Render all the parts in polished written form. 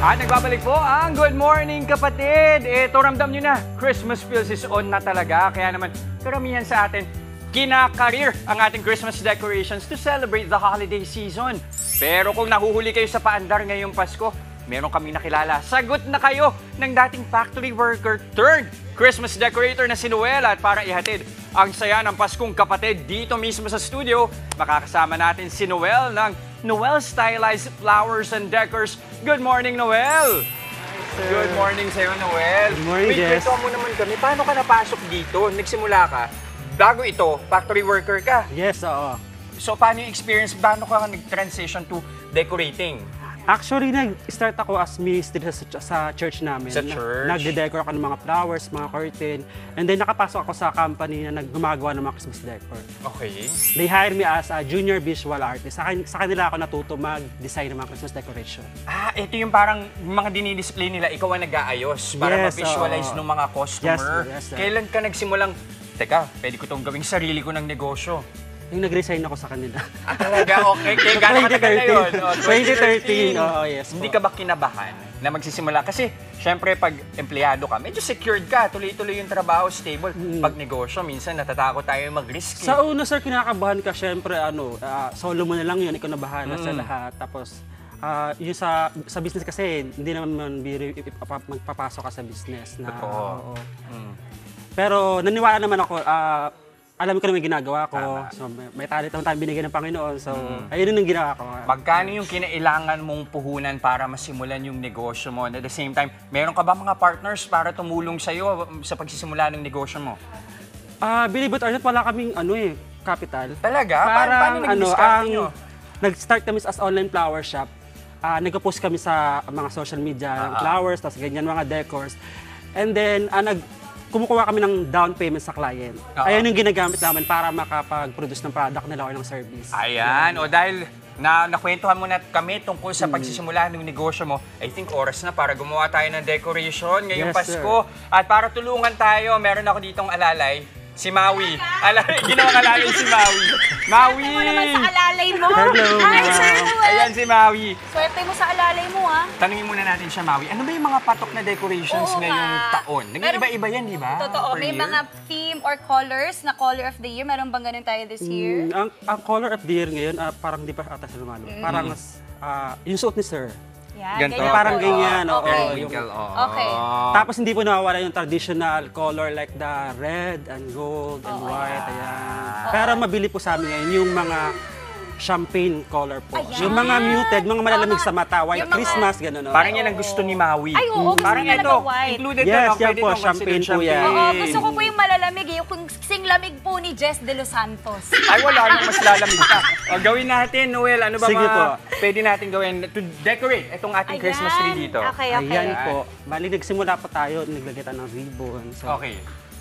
At nagbabalik po ang Good Morning Kapatid. Ito, ramdam nyo na, Christmas feels is on na talaga. Kaya naman, karamihan sa atin, kinakarir ang ating Christmas decorations to celebrate the holiday season. Pero kung nahuhuli kayo sa paandar ngayong Pasko, meron kami nakilala. Sagot na kayo ng dating factory worker turned Christmas decorator na si Noel. At para ihatid ang saya ng Paskong Kapatid dito mismo sa studio, makakasama natin si Noel ng Noel Stylized Flowers and Decors. Good morning, Noel! Hi, Good morning sa'yo, Noel. Good morning, Wait, Jess. kwento mo naman kami. Paano ka napasok dito? Nagsimula ka, bago ito, factory worker ka. Yes, oo. So, paano yung experience? Paano ka nag-transition to decorating? Actually, nag-start ako as ministry sa church namin. Sa church? Nagde-decor ako ng mga flowers, mga curtain. And then nakapasok ako sa company na gumagawa ng mga Christmas decor. Okay. They hired me as a junior visual artist. Sa kanila ako natuto mag-design ng mga Christmas decoration. Ah, ito yung parang mga dinidisplay nila, ikaw ang nag-aayos para Yes, ma-visualize ng mga customer. Yes, sir. Kailan ka nagsimulang, teka, pwede ko itong gawing sarili ko ng negosyo? Yung nag-resign ako sa kanila. Ah, talaga? Okay. Kaya gano'n ka na yun? 2013. Oo, yes. Hindi ka ba kinabahan na magsisimula? Kasi, syempre, pag empleyado ka, medyo secured ka. Tuloy-tuloy yung trabaho, stable. Pag negosyo, minsan natatakot tayo mag-risk. Sa una, sir, kinakabahan ka. Syempre, solo mo na lang yun. Ikaw na bahala sa lahat. Tapos, yung sa business kasi, hindi naman magpapasok ka sa business. Na, Totoo. Pero naniwala naman ako, alam ko naman yung ginagawa ko. Tama. So, may talent naman tayo binigay ng Panginoon. So, ayun yung ginagawa ko. Magkano yung kinailangan mong puhunan para masimulan yung negosyo mo? And at the same time, meron ka ba mga partners para tumulong sa'yo sa pagsisimula ng negosyo mo? Believe it or not, wala kaming capital. Talaga? Parang, paano nag-discount nyo? nag-start kami as online flower shop. Nag-post kami sa mga social media ng flowers, tapos ganyan, mga decors. And then, kumukuha kami ng down payment sa client. Ayan yung ginagamit namin para makapag-produce ng product nila or ng service. Ayan. O dahil nakwentuhan mo na kami tungkol sa pagsisimula ng negosyo mo, I think oras na para gumawa tayo ng decoration ngayong Yes, Pasko. At para tulungan tayo, meron ako ditong alalay. Si Maui. Ginawang alalay si Maui. Maui! Swerte mo naman sa alalay mo. Hello, Hi, ma'am. Sir Noel. Ayan si Maui. Swerte mo sa alalay mo, ha? Tanungin muna natin siya, Maui. Ano ba yung mga patok na decorations Oo ngayong nga. taon? Nag-iiba-iba yan, di ba? Totoo. Per May year? mga theme or colors na color of the year. Meron bang ganun tayo this year? Ang color of the year ngayon, parang di pa ata siya lumalo. Parang yung suot ni Sir. Yan, Ganito. ganyan Parang po. ganyan, oo. Okay. Periwinkle, oo. Okay. Tapos hindi po nawawala yung traditional color like the red and gold and white. Ayan. Pero mabili po sa amin ngayon yung mga champagne color po. Ayan. Yung mga muted, mga malalamig Oo nga. sa mata, white Yung mga- Christmas, gano'n. Parang yan ang gusto ni Maui. Ay, oo, gusto Parang niya ito, talaga white. included Yes, na, no? yan Pwede po, itong champagne considered po yan. Oo, champagne. gusto ko po yung malalamig eh. Yung kung sing lamig po ni Jess De Los Santos. Ay, wala nang mas lalamig pa. O, gawin natin, Noel. Ano ba Sige mga po. pwede natin gawin to decorate itong ating Christmas tree dito? Okay, okay. Ayan po. Bali, nagsimula po tayo, naglagay tayo ng ribbon. So, Okay.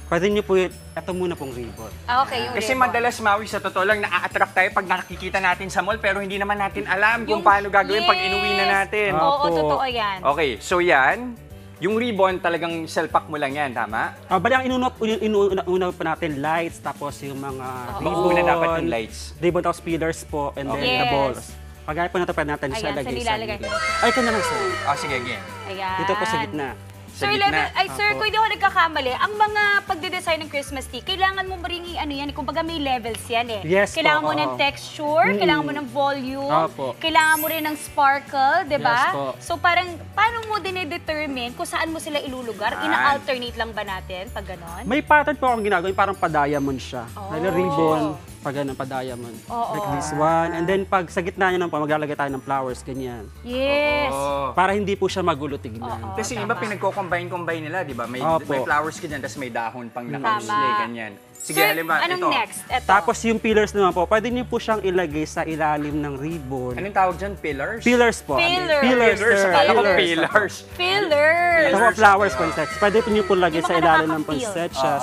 pwede niyo po, ito muna pong ribbon. Okay, yung Kasi ribbon. madalas, Maui, sa totoo lang, na-attract tayo pag nakikita natin sa mall, pero hindi naman natin alam kung Yung- paano gagawin pag Yes. inuwi na natin. Oo, Opo. totoo yan. Okay, so yan, yung ribbon talagang selpak mo lang yan, tama? Bali, ang inuna pa natin, lights, tapos yung mga ribbon. Una dapat yung lights. Ribbon, tapos pillars po, and then Okay. the Yes. balls. Pagkaya po natin, pwede natin siya Ayan, lagay sa nilalagay. Ay, ito na lang, sir. Sige, again. Ayan. Dito po sa gitna. Sa Sir, gitna. sir, Apo. kung hindi ako nagkakamali, ang mga pagde-design ng Christmas tree, kailangan mo rin yan, kumbaga may levels yan eh. Yes po, Kailangan mo oo. ng texture, kailangan mo ng volume, Opo. kailangan mo rin ng sparkle, di ba? Yes po. So parang, paano mo dinedetermine kung saan mo sila ilulugar? Ina-alternate lang ba natin pag ganon? May pattern po akong ginagawa, yung parang pa-diamond siya. Oh. Like ribbon, pag ganun, pa-diamond. Oo. Like this one. And then pag sa gitna niya naman po, maglalagay tayo ng flowers, ganyan. Yes. Oh. Para hindi po siya magulo tignan. Oo. Kasi iba pinagko-combine nila, di ba? May Opo. flowers ka dyan, tapos may dahon pang naka-display, Tama. ganyan. Sige, Sir, halimbawa, anong ito. next? Eto. Tapos yung pillars naman po, pwede niyo po siyang ilagay sa ilalim ng ribbon. Anong tawag dyan? Pillars? Pillars po. Pillars. Pillars, Pillars. sir. Akala ko Pillars. pillars. Fillers. Ito po, flowers poinsettias. Pwede po niyo po lagay Yung sa mga ilalim ng nakaka-peel. poinsettias.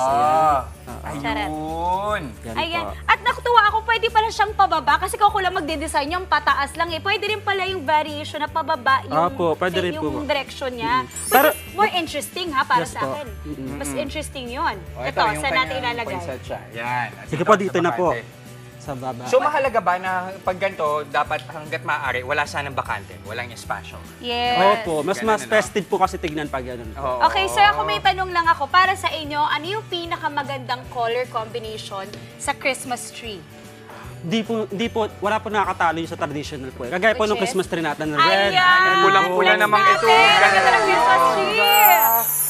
Charat. Ayun. Yan Ayan. po. At nakutuwa ako, pwede pala siyang pababa kasi kung ako lang magde-design yung pataas lang eh. Pwede rin pala yung variation na pababa yung, Opo, pwede rin po. yung direction niya. Pero- But it's more interesting ha para Yes sa po. akin. Mas interesting yun. O, Ito, yung saan natin kanyang ilalagay? poinsettia. Yan. At Sige dito po, sa dito na po. bakante. sa baba. So mahalaga ba na pag ganito, dapat hanggat maaari, wala sanang bakante, walang espasyo? Yes. Opo, mas Ganun, ano? festive po kasi tignan pag ganun. Oo. Okay, sir, ako may tanong lang ako. Para sa inyo, ano yung pinakamagandang color combination sa Christmas tree? Di po, wala po nakakatalo yung sa traditional po. Kagaya po Which nung is? Christmas tree natin, red. Ayan! Pulang-pula namang ito. Ganda ng Christmas tree!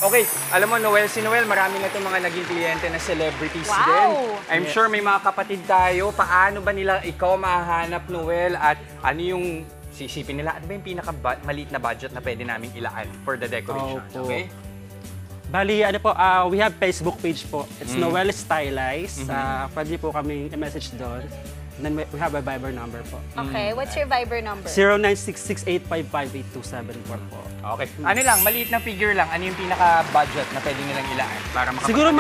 Okay, alam mo, si Noel, marami na itong mga naging kliyente na celebrities Wow! din. I'm sure may mga kapatid tayo. Paano ba nila ikaw mahanap, Noel? At ano yung sisipin nila? Ano ba yung pinaka-maliit na budget na pwede namin ilaan for the decoration? Opo. Okay? Bali, we have Facebook page po. It's Noel Stylize. Pwede po kami i-message doon. And then we have a Viber number po. Okay, what's your Viber number? 0966855827 po. Okay. Ano lang, maliit na figure lang. Ano yung pinaka-budget na pwede nilang ilaan para makapag- Siguro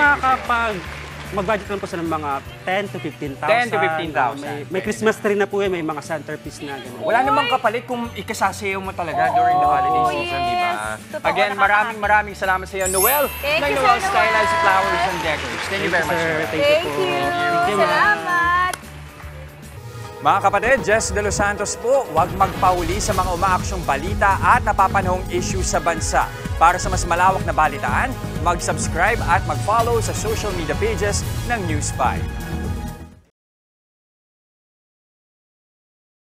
mag-budget lang po sa mga 10 to 15,000. 10 to 15,000. May Christmas tree na po may mga centerpiece na gano'n. Wala namang kapalit kung ikasasayaw mo talaga during the holiday season, di ba? yes. Totoo, Again, nakaka-happy. maraming salamat sa iyo, Noel. Thank ng you, Noel Sir Noel. Stylized Flowers and Decors. Thank you very much, sir. Noel. Thank you Thank po. you! Thank you, ma'am. Salamat! Mga kapatid, Jess De Los Santos po, huwag magpahuli sa mga umaaksyong balita at napapanahong issue sa bansa. Para sa mas malawak na balitaan, mag-subscribe at mag-follow sa social media pages ng News 5.